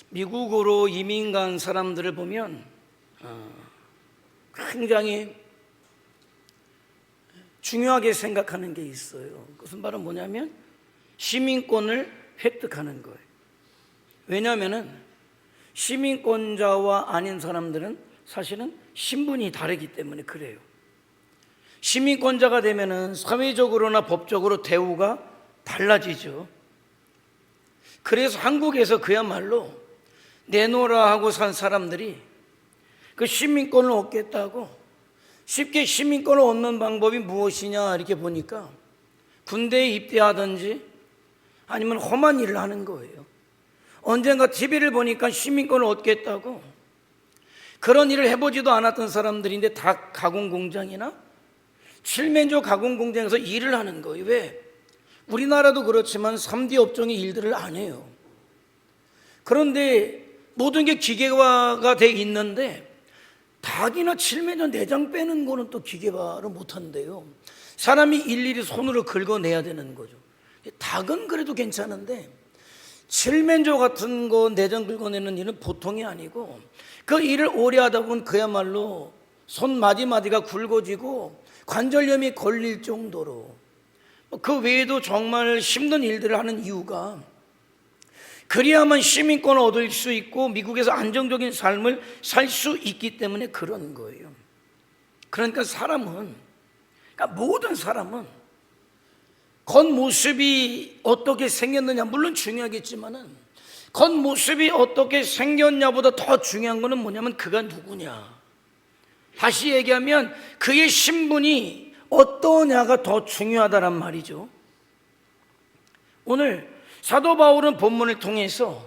미국으로 이민 간 사람들을 보면 굉장히 중요하게 생각하는 게 있어요. 그것은 바로 뭐냐면 시민권을 획득하는 거예요. 왜냐하면 시민권자와 아닌 사람들은 사실은 신분이 다르기 때문에 그래요. 시민권자가 되면은 사회적으로나 법적으로 대우가 달라지죠. 그래서 한국에서 그야말로 내놓으라 하고 산 사람들이 그 시민권을 얻겠다고 쉽게 시민권을 얻는 방법이 무엇이냐 이렇게 보니까 군대에 입대하든지 아니면 험한 일을 하는 거예요. 언젠가 TV를 보니까 시민권을 얻겠다고 그런 일을 해보지도 않았던 사람들인데 닭 가공 공장이나 칠면조 가공 공장에서 일을 하는 거예요. 왜? 우리나라도 그렇지만 3D 업종의 일들을 안 해요. 그런데 모든 게 기계화가 돼 있는데 닭이나 칠면조 내장 빼는 거는 또 기계화를 못 한대요. 사람이 일일이 손으로 긁어내야 되는 거죠. 닭은 그래도 괜찮은데 칠면조 같은 거 내장 긁어내는 일은 보통이 아니고 그 일을 오래 하다 보면 그야말로 손 마디마디가 굵어지고 관절염이 걸릴 정도로 그 외에도 정말 힘든 일들을 하는 이유가 그래야만 시민권을 얻을 수 있고 미국에서 안정적인 삶을 살 수 있기 때문에 그런 거예요. 그러니까 모든 사람은 겉모습이 어떻게 생겼느냐 물론 중요하겠지만은 겉모습이 어떻게 생겼냐보다 더 중요한 거는 뭐냐면 그가 누구냐, 다시 얘기하면 그의 신분이 어떠냐가 더 중요하다란 말이죠. 오늘 사도 바울은 본문을 통해서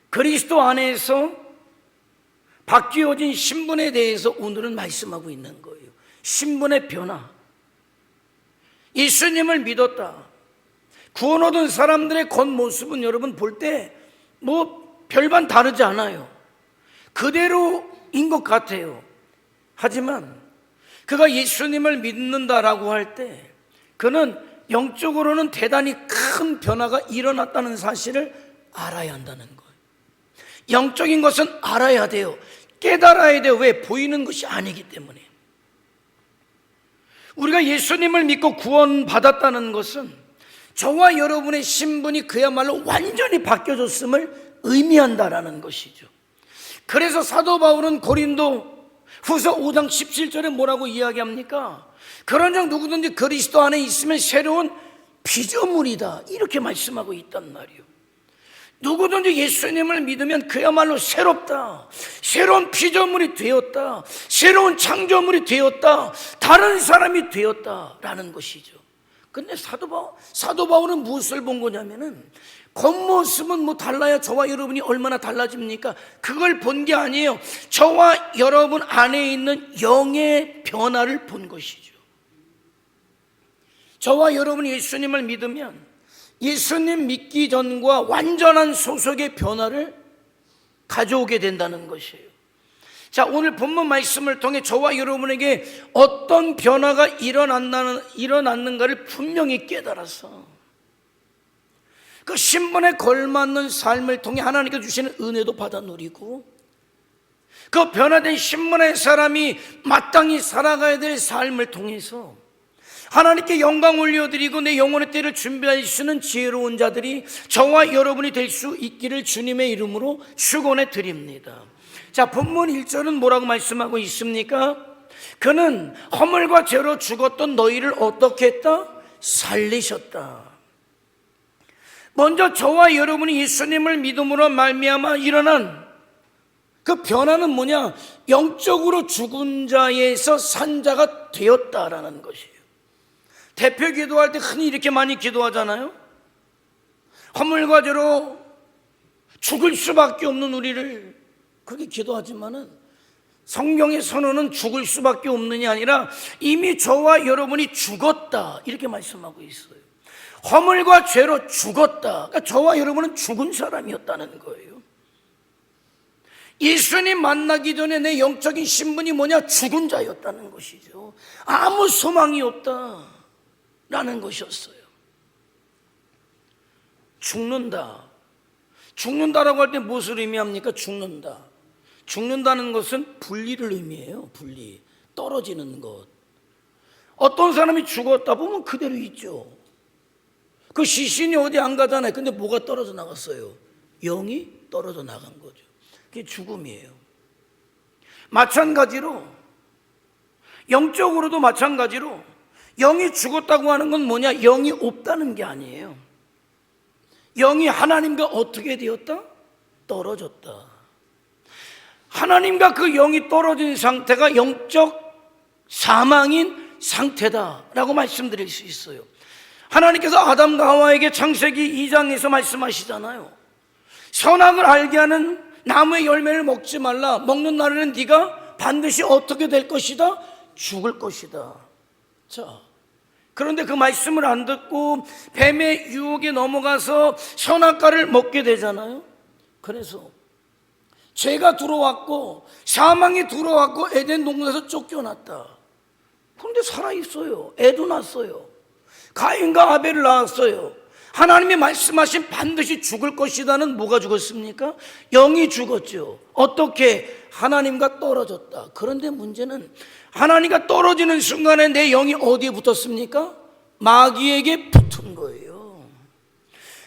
그리스도 안에서 바뀌어진 신분에 대해서 오늘은 말씀하고 있는 거예요. 신분의 변화. 예수님을 믿었다. 구원 얻은 사람들의 겉모습은 여러분 볼 때 뭐 별반 다르지 않아요. 그대로인 것 같아요. 하지만 그가 예수님을 믿는다라고 할 때 그는 영적으로는 대단히 큰 변화가 일어났다는 사실을 알아야 한다는 거예요. 영적인 것은 알아야 돼요. 깨달아야 돼요. 왜? 보이는 것이 아니기 때문에. 우리가 예수님을 믿고 구원받았다는 것은 저와 여러분의 신분이 그야말로 완전히 바뀌어졌음을 의미한다라는 것이죠. 그래서 사도 바울은 고린도 후서 5장 17절에 뭐라고 이야기합니까? 그런즉 누구든지 그리스도 안에 있으면 새로운 피조물이다 이렇게 말씀하고 있단 말이에요. 누구든지 예수님을 믿으면 그야말로 새롭다, 새로운 피조물이 되었다, 새로운 창조물이 되었다, 다른 사람이 되었다라는 것이죠. 근데 사도 바울은 무엇을 본 거냐면은 겉모습은 뭐 달라야 저와 여러분이 얼마나 달라집니까? 그걸 본 게 아니에요. 저와 여러분 안에 있는 영의 변화를 본 것이죠. 저와 여러분이 예수님을 믿으면 예수님 믿기 전과 완전한 소속의 변화를 가져오게 된다는 것이에요. 자, 오늘 본문 말씀을 통해 저와 여러분에게 어떤 변화가 일어났는가를 분명히 깨달아서 그 신분에 걸맞는 삶을 통해 하나님께 주시는 은혜도 받아 누리고 그 변화된 신분의 사람이 마땅히 살아가야 될 삶을 통해서 하나님께 영광 올려드리고 내 영혼의 때를 준비하시는 지혜로운 자들이 저와 여러분이 될 수 있기를 주님의 이름으로 축원해 드립니다. 자, 본문 1절은 뭐라고 말씀하고 있습니까? 그는 허물과 죄로 죽었던 너희를 어떻게 했다? 살리셨다. 먼저 저와 여러분이 예수님을 믿음으로 말미암아 일어난 그 변화는 뭐냐? 영적으로 죽은 자에서 산 자가 되었다라는 것이에요. 대표 기도할 때 흔히 이렇게 많이 기도하잖아요. 허물과 죄로 죽을 수밖에 없는 우리를 그렇게 기도하지만은 성경의 선언은 죽을 수밖에 없는이 아니라 이미 저와 여러분이 죽었다 이렇게 말씀하고 있어요. 허물과 죄로 죽었다. 그러니까 저와 여러분은 죽은 사람이었다는 거예요. 예수님 만나기 전에 내 영적인 신분이 뭐냐? 죽은 자였다는 것이죠. 아무 소망이 없다라는 것이었어요. 죽는다. 죽는다라고 할 때 무엇을 의미합니까? 죽는다. 죽는다는 것은 분리를 의미해요. 분리. 떨어지는 것. 어떤 사람이 죽었다 보면 그대로 있죠. 그 시신이 어디 안 가잖아요. 근데 뭐가 떨어져 나갔어요? 영이 떨어져 나간 거죠. 그게 죽음이에요. 마찬가지로 영적으로도 마찬가지로 영이 죽었다고 하는 건 뭐냐? 영이 없다는 게 아니에요. 영이 하나님과 어떻게 되었다? 떨어졌다. 하나님과 그 영이 떨어진 상태가 영적 사망인 상태다라고 말씀드릴 수 있어요. 하나님께서 아담과 하와에게 창세기 2장에서 말씀하시잖아요. 선악을 알게 하는 나무의 열매를 먹지 말라. 먹는 날에는 네가 반드시 어떻게 될 것이다? 죽을 것이다. 자, 그런데 그 말씀을 안 듣고 뱀의 유혹에 넘어가서 선악과를 먹게 되잖아요. 그래서 죄가 들어왔고 사망이 들어왔고 에덴 동산에서 쫓겨났다. 그런데 살아있어요. 애도 낳았어요. 가인과 아벨을 낳았어요. 하나님이 말씀하신 반드시 죽을 것이다는 뭐가 죽었습니까? 영이 죽었죠. 어떻게? 하나님과 떨어졌다. 그런데 문제는 하나님과 떨어지는 순간에 내 영이 어디에 붙었습니까? 마귀에게 붙은 거예요.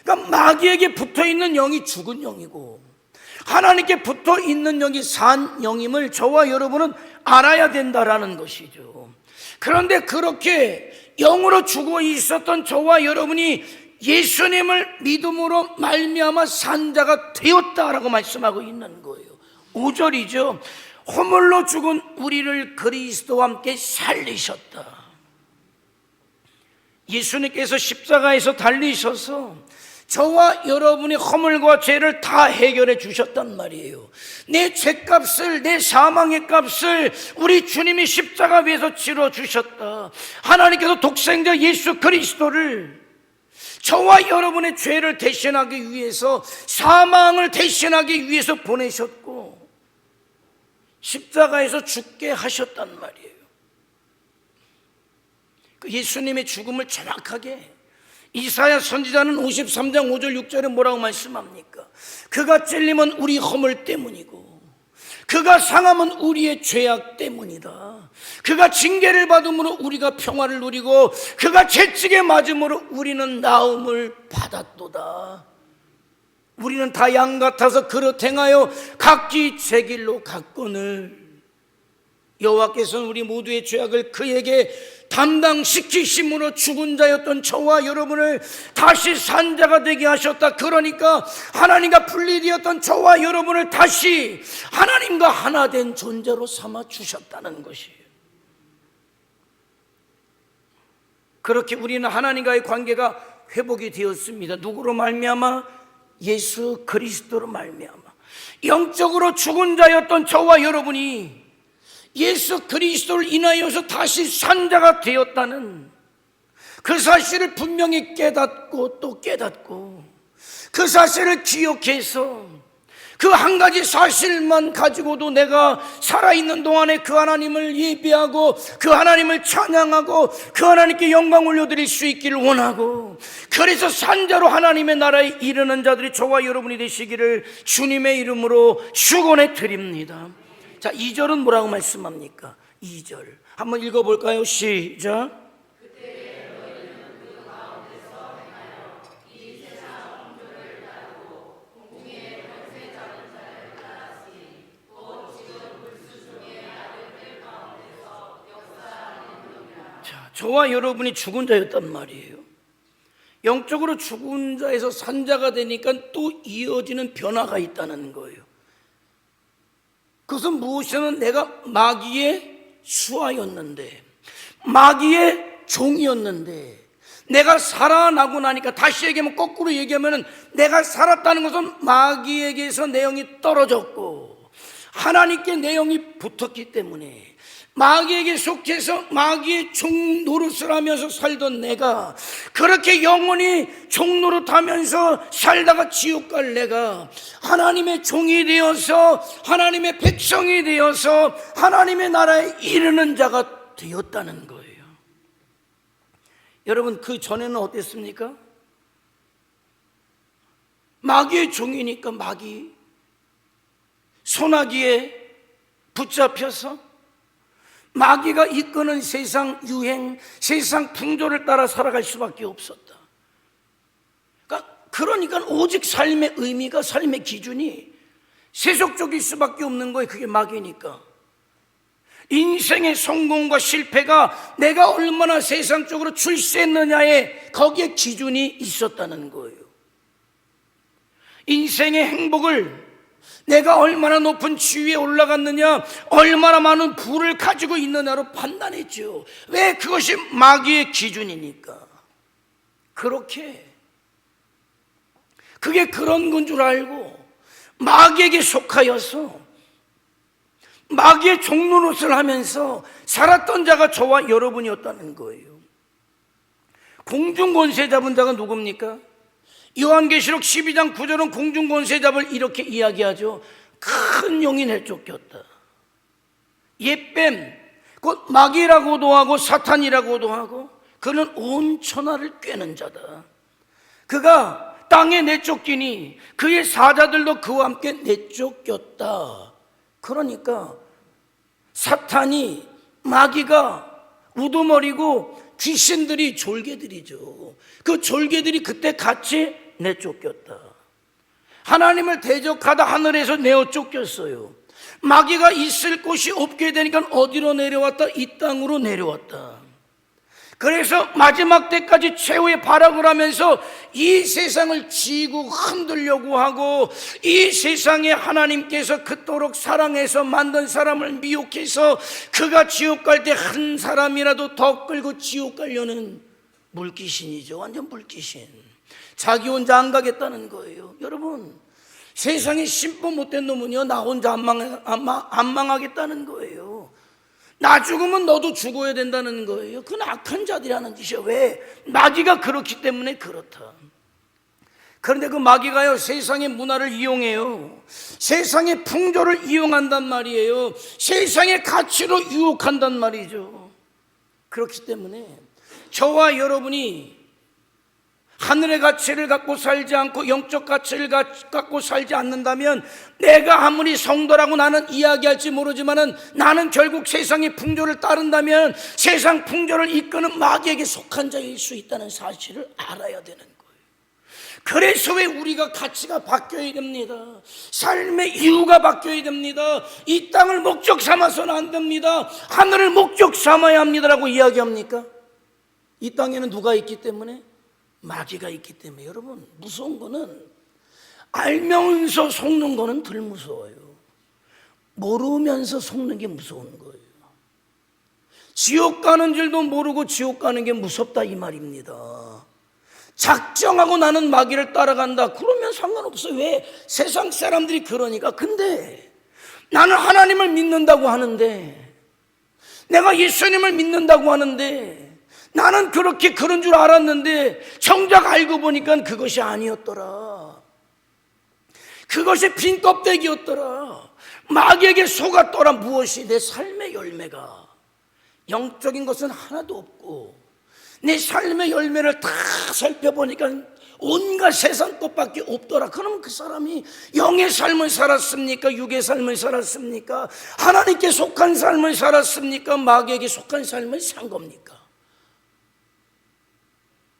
그러니까 마귀에게 붙어있는 영이 죽은 영이고 하나님께 붙어있는 영이 산 영임을 저와 여러분은 알아야 된다라는 것이죠. 그런데 그렇게 영으로 죽어 있었던 저와 여러분이 예수님을 믿음으로 말미암아 산 자가 되었다라고 말씀하고 있는 거예요. 5절이죠. 허물로 죽은 우리를 그리스도와 함께 살리셨다. 예수님께서 십자가에서 달리셔서 저와 여러분의 허물과 죄를 다 해결해 주셨단 말이에요. 내 죄값을, 내 사망의 값을 우리 주님이 십자가 위에서 치러 주셨다. 하나님께서 독생자 예수 그리스도를 저와 여러분의 죄를 대신하기 위해서, 사망을 대신하기 위해서 보내셨고 십자가에서 죽게 하셨단 말이에요. 그 예수님의 죽음을 정확하게 이사야 선지자는 53장 5절 6절에 뭐라고 말씀합니까? 그가 찔림은 우리 허물 때문이고 그가 상함은 우리의 죄악 때문이다. 그가 징계를 받음으로 우리가 평화를 누리고 그가 채찍에 맞음으로 우리는 나음을 받았도다. 우리는 다 양 같아서 그릇 행하여 각기 제 길로 갔거늘 여호와께서는 우리 모두의 죄악을 그에게 담당시키심으로 죽은 자였던 저와 여러분을 다시 산 자가 되게 하셨다. 그러니까 하나님과 분리되었던 저와 여러분을 다시 하나님과 하나 된 존재로 삼아 주셨다는 것이에요. 그렇게 우리는 하나님과의 관계가 회복이 되었습니다. 누구로 말미암아? 예수 그리스도로 말미암아. 영적으로 죽은 자였던 저와 여러분이 예수 그리스도를 인하여서 다시 산 자가 되었다는 그 사실을 분명히 깨닫고 또 깨닫고 그 사실을 기억해서 그 한 가지 사실만 가지고도 내가 살아있는 동안에 그 하나님을 예배하고 그 하나님을 찬양하고 그 하나님께 영광 올려드릴 수 있기를 원하고, 그래서 산자로 하나님의 나라에 이르는 자들이 저와 여러분이 되시기를 주님의 이름으로 축원해 드립니다. 자, 2절은 뭐라고 말씀합니까? 2절 한번 읽어볼까요? 시작. 자, 저와 여러분이 죽은 자였단 말이에요. 영적으로 죽은 자에서 산 자가 되니까 또 이어지는 변화가 있다는 거예요. 그것은 무엇이냐면 내가 마귀의 수하였는데, 마귀의 종이었는데, 내가 살아나고 나니까, 다시 얘기하면 거꾸로 얘기하면 내가 살았다는 것은 마귀에게서 내 영이 떨어졌고 하나님께 내 영이 붙었기 때문에 마귀에게 속해서 마귀의 종 노릇을 하면서 살던 내가 그렇게 영원히 종 노릇하면서 살다가 지옥 갈 내가 하나님의 종이 되어서 하나님의 백성이 되어서 하나님의 나라에 이르는 자가 되었다는 거예요. 여러분, 그 전에는 어땠습니까? 마귀의 종이니까 마귀 소나기에 붙잡혀서 마귀가 이끄는 세상 유행, 세상 풍조를 따라 살아갈 수밖에 없었다. 그러니까 오직 삶의 의미가, 삶의 기준이 세속적일 수밖에 없는 거예요. 그게 마귀니까. 인생의 성공과 실패가 내가 얼마나 세상적으로 출세했느냐에 거기에 기준이 있었다는 거예요. 인생의 행복을 내가 얼마나 높은 지위에 올라갔느냐, 얼마나 많은 부를 가지고 있느냐로 판단했죠. 왜? 그것이 마귀의 기준이니까. 그게 그런 건 줄 알고 마귀에게 속하여서 마귀의 종노릇을 하면서 살았던 자가 저와 여러분이었다는 거예요. 공중권세 잡은 자가 누굽니까? 요한계시록 12장 9절은 공중권세 잡을 이렇게 이야기하죠. 큰 용이 내쫓겼다. 옛뱀, 곧 마귀라고도 하고 사탄이라고도 하고, 그는 온 천하를 꿰는 자다. 그가 땅에 내쫓기니 그의 사자들도 그와 함께 내쫓겼다. 그러니까 사탄이, 마귀가 우두머리고 귀신들이 졸개들이죠. 그 졸개들이 그때 같이 내쫓겼다. 하나님을 대적하다 하늘에서 내어 쫓겼어요. 마귀가 있을 곳이 없게 되니까 어디로 내려왔다? 이 땅으로 내려왔다. 그래서 마지막 때까지 최후의 발악을 하면서 이 세상을 쥐고 흔들려고 하고, 이 세상에 하나님께서 그토록 사랑해서 만든 사람을 미혹해서 그가 지옥 갈 때 한 사람이라도 더 끌고 지옥 가려는 물귀신이죠. 완전 물귀신. 자기 혼자 안 가겠다는 거예요. 여러분, 세상에 심보 못된 놈은요, 나 혼자 안 망하겠다는 거예요. 나 죽으면 너도 죽어야 된다는 거예요. 그건 악한 자들이라는 짓이에요. 왜? 마귀가 그렇기 때문에 그렇다. 그런데 그 마귀가요, 세상의 문화를 이용해요. 세상의 풍조를 이용한단 말이에요. 세상의 가치로 유혹한단 말이죠. 그렇기 때문에 저와 여러분이 하늘의 가치를 갖고 살지 않고 영적 가치를 갖고 살지 않는다면, 내가 아무리 성도라고 나는 이야기할지 모르지만은 나는 결국 세상의 풍조를 따른다면 세상 풍조를 이끄는 마귀에게 속한 자일 수 있다는 사실을 알아야 되는 거예요. 그래서 왜 우리가 가치가 바뀌어야 됩니다. 삶의 이유가 바뀌어야 됩니다. 이 땅을 목적 삼아서는 안 됩니다. 하늘을 목적 삼아야 합니다라고 이야기합니까? 이 땅에는 누가 있기 때문에? 마귀가 있기 때문에. 여러분, 무서운 거는 알면서 속는 거는 덜 무서워요. 모르면서 속는 게 무서운 거예요. 지옥 가는 줄도 모르고 지옥 가는 게 무섭다 이 말입니다. 작정하고 나는 마귀를 따라간다, 그러면 상관없어요. 왜? 세상 사람들이 그러니까. 근데 나는 하나님을 믿는다고 하는데, 내가 예수님을 믿는다고 하는데, 나는 그런 줄 알았는데 정작 알고 보니까 그것이 아니었더라. 그것이 빈 껍데기였더라. 마귀에게 속았더라. 무엇이? 내 삶의 열매가 영적인 것은 하나도 없고, 내 삶의 열매를 다 살펴보니까 온갖 세상 것밖에 없더라. 그러면 그 사람이 영의 삶을 살았습니까? 육의 삶을 살았습니까? 하나님께 속한 삶을 살았습니까? 마귀에게 속한 삶을 산 겁니까?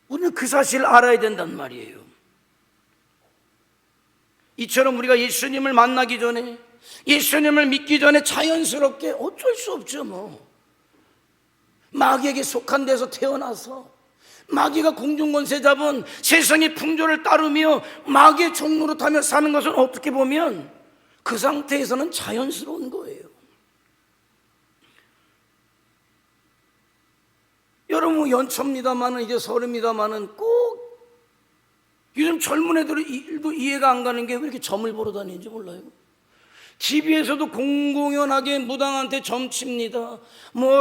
우리는 그 사실을 알아야 된단 말이에요. 이처럼 우리가 예수님을 만나기 전에, 예수님을 믿기 전에 자연스럽게 어쩔 수 없죠. 마귀에게 속한 데서 태어나서 마귀가 공중권세 잡은 세상의 풍조를 따르며 마귀의 종노릇하며 사는 것은 어떻게 보면 그 상태에서는 자연스러운 거예요. 여러분, 연초입니다만은, 이제 설입니다만은 꼭 요즘 젊은 애들도 이해가 안 가는 게 왜 이렇게 점을 보러 다니는지 몰라요. TV에서도 공공연하게 무당한테 점 칩니다.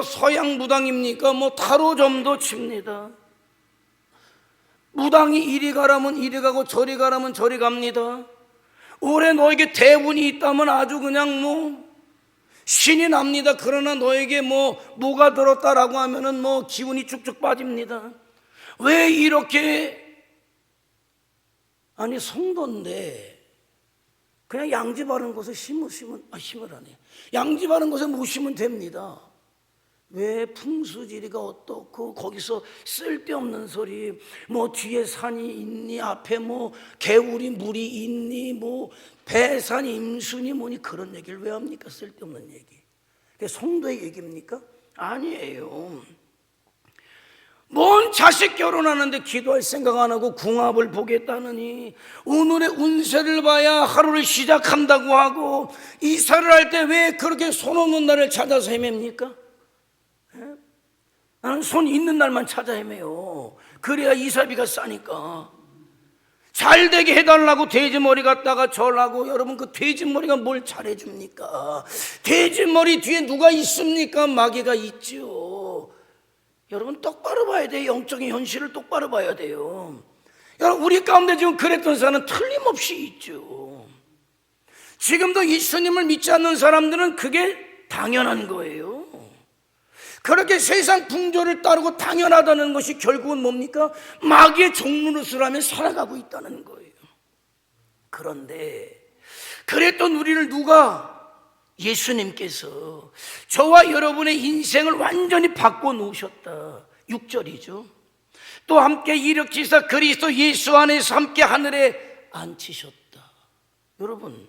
서양 무당입니까? 타로점도 칩니다. 무당이 이리 가라면 이리 가고 저리 가라면 저리 갑니다. 올해 너에게 대운이 있다면 아주 그냥 신이 납니다. 그러나 너에게 뭐가 들었다라고 하면은 기운이 쭉쭉 빠집니다. 왜 이렇게 아니 성도인데 그냥 양지 바른 곳에 심으라네. 양지 바른 곳에 못 심으면 됩니다. 왜 풍수지리가 어떻고 거기서 쓸데없는 소리, 뭐 뒤에 산이 있니, 앞에 뭐 개울이 물이 있니, 뭐 배산이 임순이 뭐니, 그런 얘기를 왜 합니까? 쓸데없는 얘기. 그게 성도의 얘기입니까? 아니에요. 뭔 자식 결혼하는데 기도할 생각 안 하고 궁합을 보겠다느니, 오늘의 운세를 봐야 하루를 시작한다고 하고, 이사를 할 때 왜 그렇게 손 없는 날을 찾아서 헤맵니까? 나는 손 있는 날만 찾아 헤매요. 그래야 이사비가 싸니까. 잘 되게 해달라고 돼지머리 갖다가 절하고, 여러분 그 돼지머리가 뭘 잘해줍니까? 돼지머리 뒤에 누가 있습니까? 마귀가 있지요. 여러분 똑바로 봐야 돼요. 영적인 현실을 똑바로 봐야 돼요. 여러분 우리 가운데 지금 그랬던 사람은 틀림없이 있죠. 지금도 예수님을 믿지 않는 사람들은 그게 당연한 거예요. 그렇게 세상 풍조를 따르고 당연하다는 것이 결국은 뭡니까? 마귀의 종노릇을 살아가고 있다는 거예요. 그런데 그랬던 우리를 누가, 예수님께서 저와 여러분의 인생을 완전히 바꿔놓으셨다. 6절이죠. 또 함께 일으키사 그리스도 예수 안에서 함께 하늘에 앉히셨다. 여러분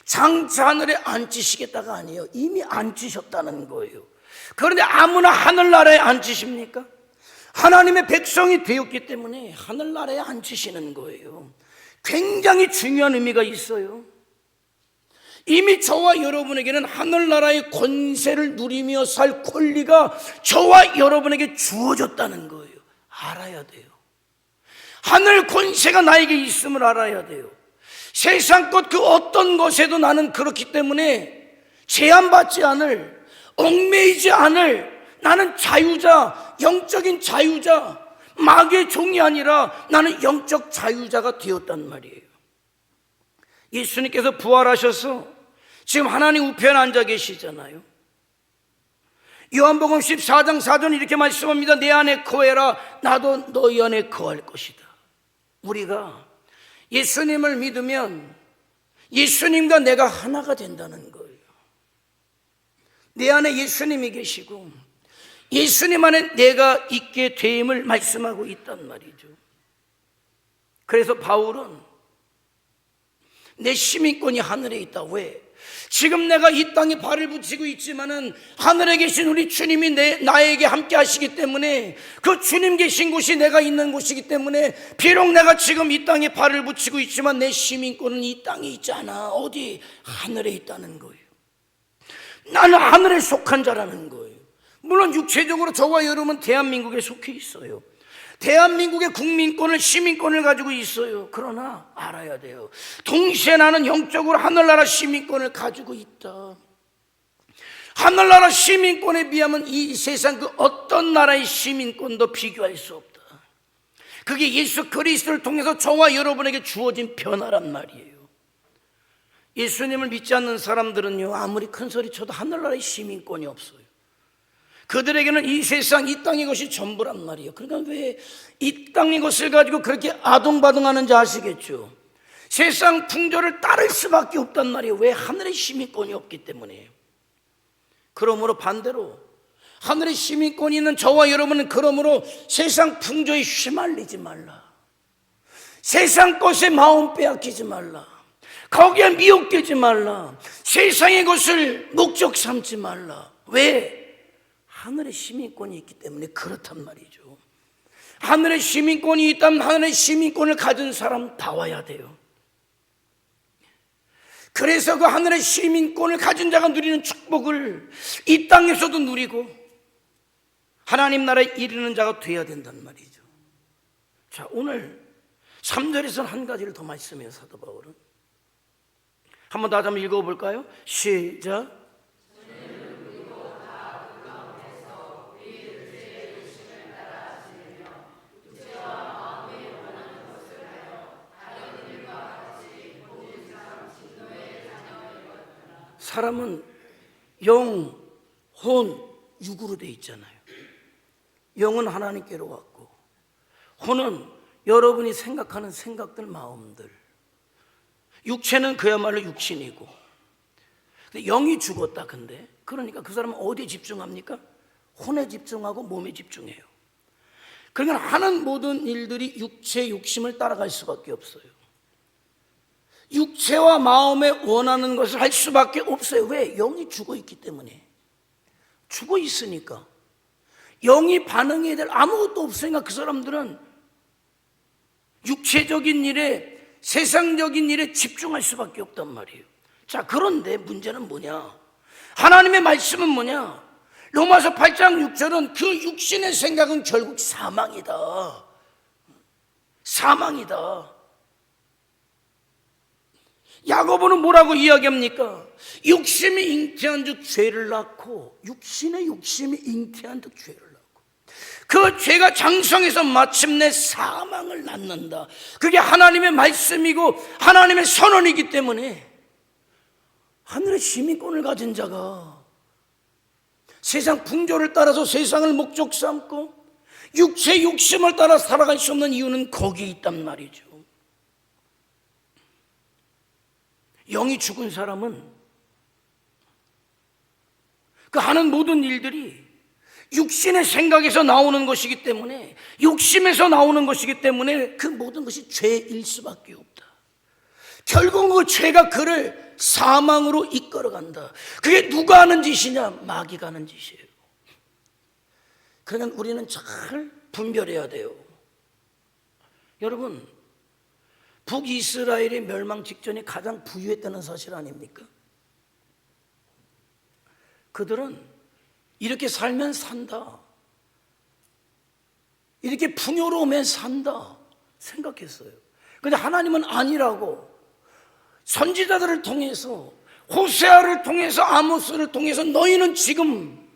장차 하늘에 앉히시겠다가 아니에요. 이미 앉히셨다는 거예요. 그런데 아무나 하늘나라에 앉히십니까? 하나님의 백성이 되었기 때문에 하늘나라에 앉히시는 거예요. 굉장히 중요한 의미가 있어요. 이미 저와 여러분에게는 하늘나라의 권세를 누리며 살 권리가 저와 여러분에게 주어졌다는 거예요. 알아야 돼요. 하늘 권세가 나에게 있음을 알아야 돼요. 세상 것 그 어떤 것에도 나는 그렇기 때문에 제한받지 않을, 얽매이지 않을, 나는 자유자, 영적인 자유자, 마귀의 종이 아니라 나는 영적 자유자가 되었단 말이에요. 예수님께서 부활하셔서 지금 하나님 우편에 앉아 계시잖아요. 요한복음 14장 4절 이렇게 말씀합니다. 내 안에 거해라, 나도 너희 안에 거할 것이다. 우리가 예수님을 믿으면 예수님과 내가 하나가 된다는 거예요. 내 안에 예수님이 계시고 예수님 안에 내가 있게 됨을 말씀하고 있단 말이죠. 그래서 바울은 내 시민권이 하늘에 있다. 왜? 지금 내가 이 땅에 발을 붙이고 있지만은 하늘에 계신 우리 주님이 나에게 함께 하시기 때문에, 그 주님 계신 곳이 내가 있는 곳이기 때문에, 비록 내가 지금 이 땅에 발을 붙이고 있지만 내 시민권은 이 땅에 있지 않아. 어디? 하늘에 있다는 거예요. 나는 하늘에 속한 자라는 거예요. 물론 육체적으로 저와 여러분은 대한민국에 속해 있어요. 대한민국의 국민권을, 시민권을 가지고 있어요. 그러나 알아야 돼요. 동시에 나는 영적으로 하늘나라 시민권을 가지고 있다. 하늘나라 시민권에 비하면 이 세상 그 어떤 나라의 시민권도 비교할 수 없다. 그게 예수 그리스도를 통해서 저와 여러분에게 주어진 변화란 말이에요. 예수님을 믿지 않는 사람들은요, 아무리 큰 소리 쳐도 하늘나라의 시민권이 없어요. 그들에게는 이 세상, 이 땅의 것이 전부란 말이에요. 그러니까 왜 이 땅의 것을 가지고 그렇게 아동바동하는지 아시겠죠? 세상 풍조를 따를 수밖에 없단 말이에요. 왜? 하늘의 시민권이 없기 때문에. 그러므로 반대로 하늘의 시민권이 있는 저와 여러분은 그러므로 세상 풍조에 휘말리지 말라. 세상 것에 마음 빼앗기지 말라. 거기에 미혹되지 말라. 세상의 것을 목적 삼지 말라. 왜? 하늘의 시민권이 있기 때문에 그렇단 말이죠. 하늘의 시민권이 있다면 하늘의 시민권을 가진 사람 다 와야 돼요. 그래서 그 하늘의 시민권을 가진 자가 누리는 축복을 이 땅에서도 누리고 하나님 나라에 이르는 자가 되어야 된단 말이죠. 자, 오늘 3절에서는 한 가지를 더 말씀해요. 사도 바울은 한번 다시 한번 읽어볼까요? 시작. 사람은 영, 혼, 육으로 돼 있잖아요. 영은 하나님께로 왔고 혼은 여러분이 생각하는 생각들, 마음들. 육체는 그야말로 육신이고, 영이 죽었다. 근데 그러니까 그 사람은 어디에 집중합니까? 혼에 집중하고 몸에 집중해요. 그러니까 하는 모든 일들이 육체의 욕심을 따라갈 수밖에 없어요. 육체와 마음에 원하는 것을 할 수밖에 없어요. 왜? 영이 죽어 있기 때문에. 죽어 있으니까. 영이 반응해야 될 아무것도 없으니까 그 사람들은 육체적인 일에, 세상적인 일에 집중할 수밖에 없단 말이에요. 자, 그런데 문제는 뭐냐? 하나님의 말씀은 뭐냐? 로마서 8장 6절은 그 육신의 생각은 결국 사망이다. 사망이다. 야고보는 뭐라고 이야기합니까? 육심이 잉태한 즉 죄를 낳고, 육신의 욕심이 잉태한 즉 죄를 낳고, 그 죄가 장성해서 마침내 사망을 낳는다. 그게 하나님의 말씀이고 하나님의 선언이기 때문에 하늘의 시민권을 가진 자가 세상 풍조를 따라서 세상을 목적 삼고 육체의 욕심을 따라 살아갈 수 없는 이유는 거기에 있단 말이죠. 영이 죽은 사람은 그 하는 모든 일들이 육신의 생각에서 나오는 것이기 때문에, 욕심에서 나오는 것이기 때문에 그 모든 것이 죄일 수밖에 없다. 결국 그 죄가 그를 사망으로 이끌어간다. 그게 누가 하는 짓이냐? 마귀가 하는 짓이에요. 그러니까 우리는 잘 분별해야 돼요. 여러분, 북이스라엘의 멸망 직전에 가장 부유했다는 사실 아닙니까? 그들은 이렇게 살면 산다, 이렇게 풍요로우면 산다 생각했어요. 그런데 하나님은 아니라고, 선지자들을 통해서, 호세아를 통해서, 아모스를 통해서 너희는 지금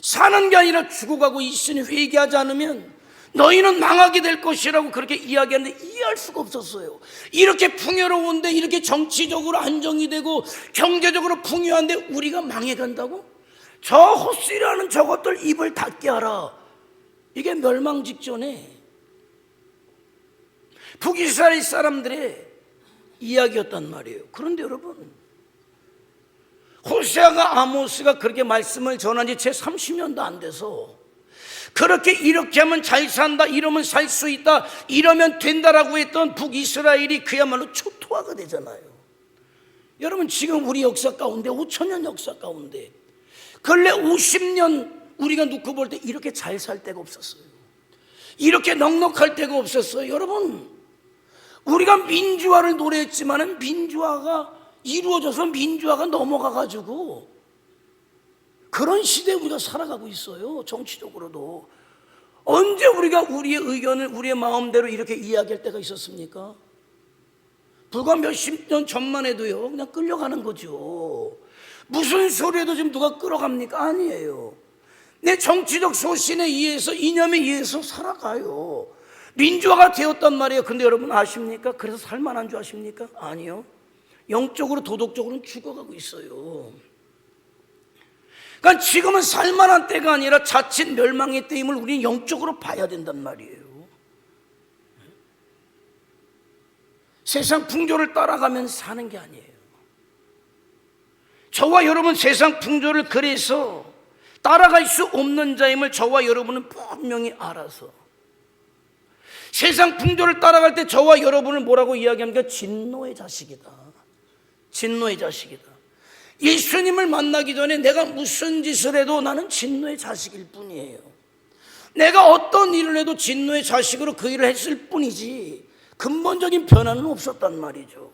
사는 게 아니라 죽어가고 있으니 회개하지 않으면 너희는 망하게 될 것이라고 그렇게 이야기하는데 이해할 수가 없었어요. 이렇게 풍요로운데, 이렇게 정치적으로 안정이 되고 경제적으로 풍요한데 우리가 망해간다고? 저 헛소리하는 저것들 입을 닫게 하라. 이게 멸망 직전에 북이스라엘 사람들의 이야기였단 말이에요. 그런데 여러분, 호세아가, 아모스가 그렇게 말씀을 전한 지 채 30년도 안 돼서 그렇게 이렇게 하면 잘 산다, 이러면 살 수 있다, 이러면 된다라고 했던 북이스라엘이 그야말로 초토화가 되잖아요. 여러분, 지금 우리 역사 가운데 5,000년 역사 가운데 근래 50년 우리가 놓고 볼 때 이렇게 잘 살 때가 없었어요. 이렇게 넉넉할 때가 없었어요. 여러분, 우리가 민주화를 노래했지만 민주화가 이루어져서 민주화가 넘어가가지고 그런 시대에 우리가 살아가고 있어요. 정치적으로도. 언제 우리가 우리의 의견을 우리의 마음대로 이렇게 이야기할 때가 있었습니까? 불과 몇십 년 전만 해도요, 그냥 끌려가는 거죠. 무슨 소리에도 지금 누가 끌어갑니까? 아니에요. 내 정치적 소신에 의해서, 이념에 의해서 살아가요. 민주화가 되었단 말이에요. 근데 여러분 아십니까? 그래서 살만한 줄 아십니까? 아니요. 영적으로, 도덕적으로는 죽어가고 있어요. 그러니까 지금은 살만한 때가 아니라 자칫 멸망의 때임을 우리는 영적으로 봐야 된단 말이에요. 세상 풍조를 따라가면 사는 게 아니에요. 저와 여러분 세상 풍조를 그래서 따라갈 수 없는 자임을 저와 여러분은 분명히 알아서, 세상 풍조를 따라갈 때 저와 여러분을 뭐라고 이야기합니까? 진노의 자식이다. 진노의 자식이다. 예수님을 만나기 전에 내가 무슨 짓을 해도 나는 진노의 자식일 뿐이에요. 내가 어떤 일을 해도 진노의 자식으로 그 일을 했을 뿐이지 근본적인 변화는 없었단 말이죠.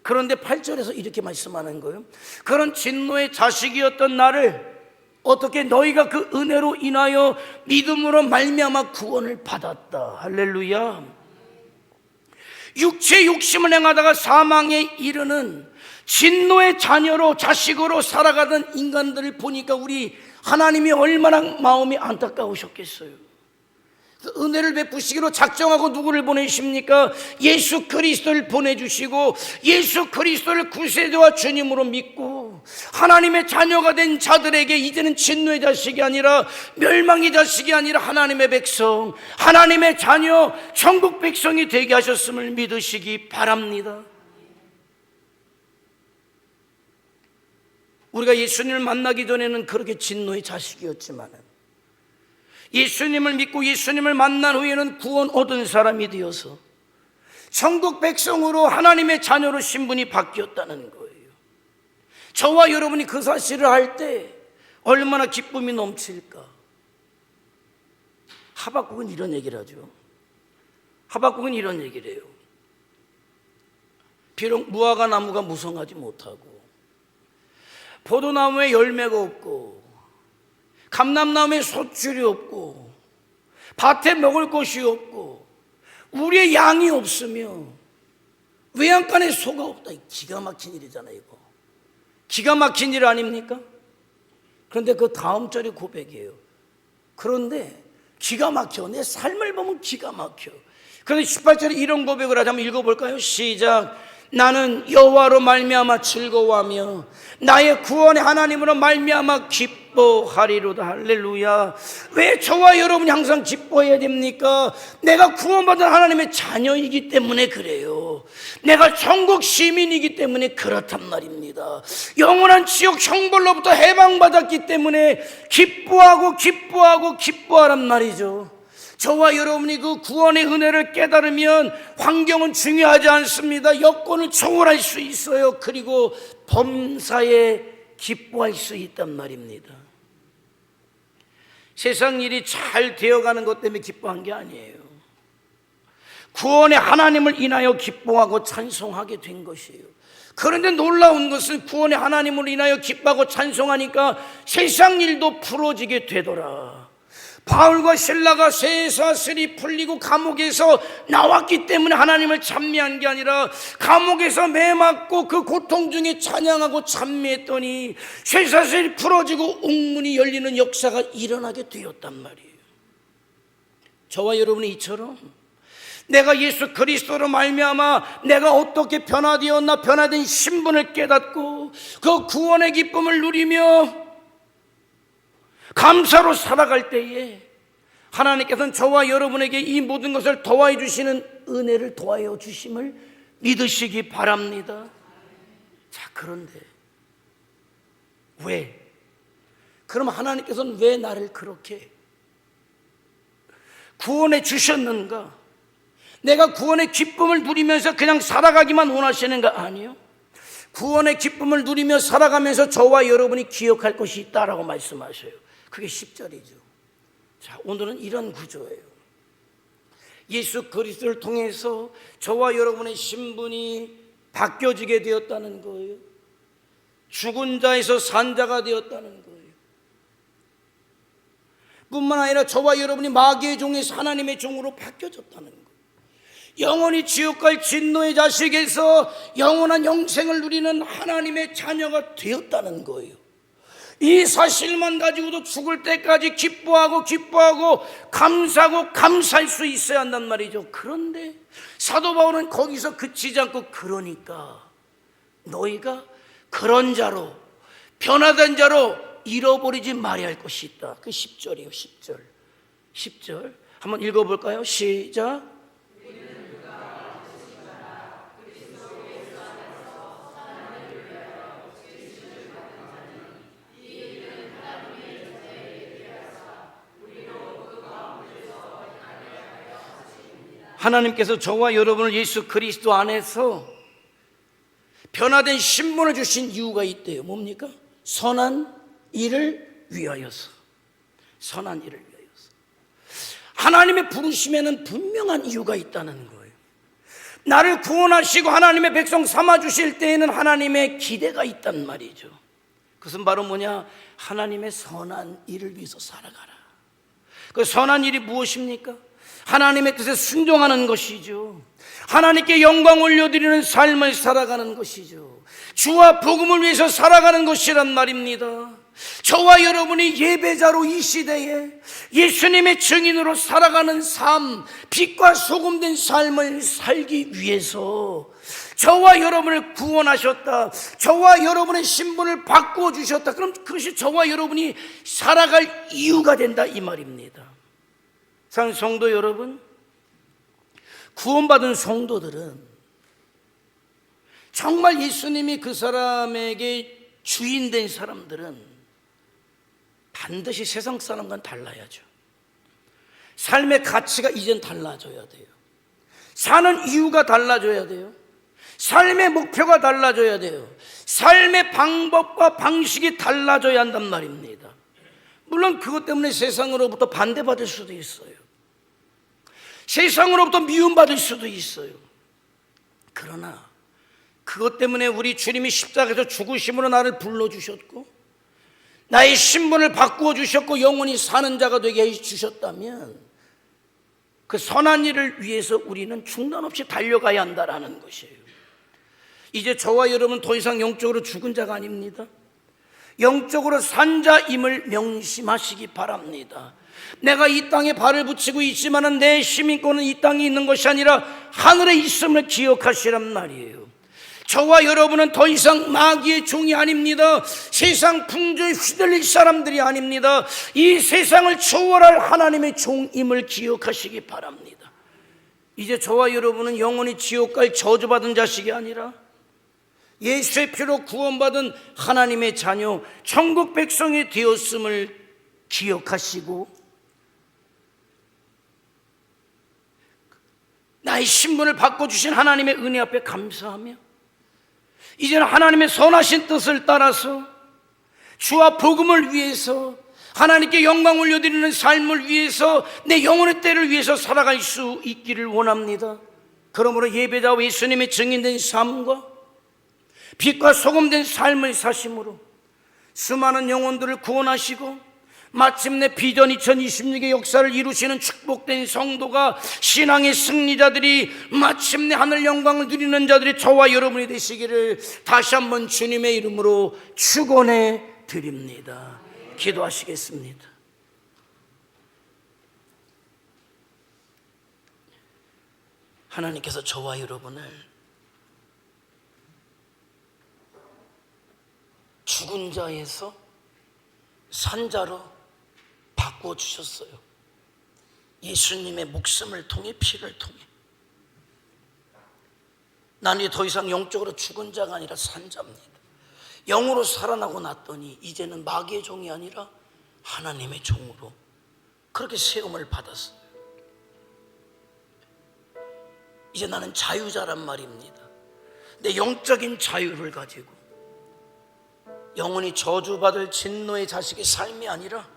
그런데 8절에서 이렇게 말씀하는 거예요. 그런 진노의 자식이었던 나를 어떻게 너희가 그 은혜로 인하여 믿음으로 말미암아 구원을 받았다. 할렐루야. 육체의 욕심을 행하다가 사망에 이르는 진노의 자녀로, 자식으로 살아가던 인간들을 보니까 우리 하나님이 얼마나 마음이 안타까우셨겠어요. 은혜를 베푸시기로 작정하고 누구를 보내십니까? 예수 그리스도를 보내주시고 예수 그리스도를 구세주와 주님으로 믿고 하나님의 자녀가 된 자들에게 이제는 진노의 자식이 아니라 멸망의 자식이 아니라 하나님의 백성, 하나님의 자녀, 천국 백성이 되게 하셨음을 믿으시기 바랍니다. 우리가 예수님을 만나기 전에는 그렇게 진노의 자식이었지만 예수님을 믿고 예수님을 만난 후에는 구원 얻은 사람이 되어서 천국 백성으로 하나님의 자녀로 신분이 바뀌었다는 거예요. 저와 여러분이 그 사실을 알 때 얼마나 기쁨이 넘칠까. 하박국은 이런 얘기를 하죠. 하박국은 이런 얘기를 해요. 비록 무화과 나무가 무성하지 못하고 포도나무에 열매가 없고 감람나무에 소출이 없고 밭에 먹을 것이 없고 우리의 양이 없으며 외양간에 소가 없다. 기가 막힌 일이잖아요. 이거 기가 막힌 일 아닙니까? 그런데 그 다음 절이 고백이에요. 그런데 기가 막혀. 내 삶을 보면 기가 막혀. 그런데 18절에 이런 고백을 하자. 한번 읽어볼까요? 시작. 나는 여호와로 말미암아 즐거워하며 나의 구원의 하나님으로 말미암아 기뻐하리로다. 할렐루야. 왜 저와 여러분이 항상 기뻐해야 됩니까? 내가 구원받은 하나님의 자녀이기 때문에 그래요. 내가 천국 시민이기 때문에 그렇단 말입니다. 영원한 지옥 형벌로부터 해방받았기 때문에 기뻐하란 말이죠. 저와 여러분이 그 구원의 은혜를 깨달으면 환경은 중요하지 않습니다. 여건을 초월할 수 있어요. 그리고 범사에 기뻐할 수 있단 말입니다. 세상 일이 잘 되어가는 것 때문에 기뻐한 게 아니에요. 구원의 하나님을 인하여 기뻐하고 찬송하게 된 것이에요. 그런데 놀라운 것은 구원의 하나님을 인하여 기뻐하고 찬송하니까 세상 일도 풀어지게 되더라. 바울과 실라가 쇠사슬이 풀리고 감옥에서 나왔기 때문에 하나님을 찬미한 게 아니라 감옥에서 매맞고 그 고통 중에 찬양하고 찬미했더니 쇠사슬이 풀어지고 옥문이 열리는 역사가 일어나게 되었단 말이에요. 저와 여러분이 이처럼 내가 예수 그리스도로 말미암아 내가 어떻게 변화되었나, 변화된 신분을 깨닫고 그 구원의 기쁨을 누리며 감사로 살아갈 때에 하나님께서는 저와 여러분에게 이 모든 것을 더하여 주시는 은혜를 더하여 주심을 믿으시기 바랍니다. 자, 그런데 왜? 그럼 하나님께서는 왜 나를 그렇게 구원해 주셨는가? 내가 구원의 기쁨을 누리면서 그냥 살아가기만 원하시는가? 아니요. 구원의 기쁨을 누리며 살아가면서 저와 여러분이 기억할 것이 있다라고 말씀하셔요. 그게 10절이죠. 자, 오늘은 이런 구조예요. 예수 그리스도를 통해서 저와 여러분의 신분이 바뀌어지게 되었다는 거예요. 죽은 자에서 산 자가 되었다는 거예요. 뿐만 아니라 저와 여러분이 마귀의 종에서 하나님의 종으로 바뀌어졌다는 거예요. 영원히 지옥 갈 진노의 자식에서 영원한 영생을 누리는 하나님의 자녀가 되었다는 거예요. 이 사실만 가지고도 죽을 때까지 기뻐하고 감사하고 감사할 수 있어야 한단 말이죠. 그런데 사도 바울은 거기서 그치지 않고 그러니까 너희가 그런 자로 변화된 자로 잃어버리지 말아야 할 것이 있다. 그 10절이에요. 10절 한번 읽어볼까요? 시작. 하나님께서 저와 여러분을 예수 그리스도 안에서 변화된 신분을 주신 이유가 있대요. 뭡니까? 선한 일을 위하여서. 선한 일을 위하여서. 하나님의 부르심에는 분명한 이유가 있다는 거예요. 나를 구원하시고 하나님의 백성 삼아주실 때에는 하나님의 기대가 있단 말이죠. 그것은 바로 뭐냐? 하나님의 선한 일을 위해서 살아가라. 그 선한 일이 무엇입니까? 하나님의 뜻에 순종하는 것이죠. 하나님께 영광 올려드리는 삶을 살아가는 것이죠. 주와 복음을 위해서 살아가는 것이란 말입니다. 저와 여러분이 예배자로 이 시대에 예수님의 증인으로 살아가는 삶, 빛과 소금 된 삶을 살기 위해서 저와 여러분을 구원하셨다, 저와 여러분의 신분을 바꾸어 주셨다. 그럼 그것이 저와 여러분이 살아갈 이유가 된다, 이 말입니다. 사랑하는 성도 여러분, 구원받은 성도들은 정말 예수님이 그 사람에게 주인 된 사람들은 반드시 세상 사람과는 달라야죠. 삶의 가치가 이젠 달라져야 돼요. 사는 이유가 달라져야 돼요. 삶의 목표가 달라져야 돼요. 삶의 방법과 방식이 달라져야 한단 말입니다. 물론 그것 때문에 세상으로부터 반대받을 수도 있어요. 세상으로부터 미움받을 수도 있어요. 그러나 그것 때문에 우리 주님이 십자가에서 죽으심으로 나를 불러주셨고 나의 신분을 바꾸어 주셨고 영원히 사는 자가 되게 해주셨다면 그 선한 일을 위해서 우리는 중단 없이 달려가야 한다라는 것이에요. 이제 저와 여러분 더 이상 영적으로 죽은 자가 아닙니다. 영적으로 산 자임을 명심하시기 바랍니다. 내가 이 땅에 발을 붙이고 있지만 내 시민권은 이 땅에 있는 것이 아니라 하늘에 있음을 기억하시란 말이에요. 저와 여러분은 더 이상 마귀의 종이 아닙니다. 세상 풍조에 휘둘릴 사람들이 아닙니다. 이 세상을 초월할 하나님의 종임을 기억하시기 바랍니다. 이제 저와 여러분은 영원히 지옥 갈 저주받은 자식이 아니라 예수의 피로 구원받은 하나님의 자녀, 천국 백성이 되었음을 기억하시고 나의 신분을 바꿔주신 하나님의 은혜 앞에 감사하며 이제는 하나님의 선하신 뜻을 따라서 주와 복음을 위해서 하나님께 영광 올려드리는 삶을 위해서 내 영혼의 때를 위해서 살아갈 수 있기를 원합니다. 그러므로 예배자와 예수님의 증인된 삶과 빛과 소금 된 삶을 사심으로 수많은 영혼들을 구원하시고 마침내 비전 2026의 역사를 이루시는 축복된 성도가 신앙의 승리자들이 마침내 하늘 영광을 누리는 자들이 저와 여러분이 되시기를 다시 한번 주님의 이름으로 축원해 드립니다. 기도하시겠습니다. 하나님께서 저와 여러분을 죽은 자에서 산 자로 바꾸어 주셨어요. 예수님의 목숨을 통해, 피를 통해. 나는 더 이상 영적으로 죽은 자가 아니라 산 자입니다. 영으로 살아나고 났더니 이제는 마귀의 종이 아니라 하나님의 종으로 그렇게 세움을 받았어요. 이제 나는 자유자란 말입니다. 내 영적인 자유를 가지고 영원히 저주받을 진노의 자식의 삶이 아니라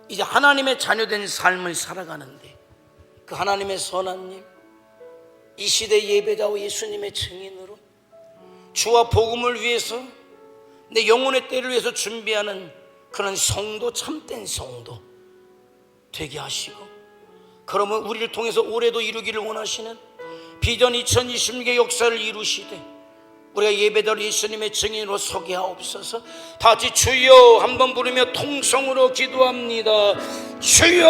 이제 하나님의 자녀된 삶을 살아가는데 그 하나님의 선한 일, 이 시대 예배자와 예수님의 증인으로 주와 복음을 위해서 내 영혼의 때를 위해서 준비하는 그런 성도, 참된 성도 되게 하시고, 그러면 우리를 통해서 올해도 이루기를 원하시는 비전 2026의 역사를 이루시되 우리가 예배자로 예수님의 증인으로 서게 하옵소서. 다 같이 주여 한번 부르며 통성으로 기도합니다. 주여.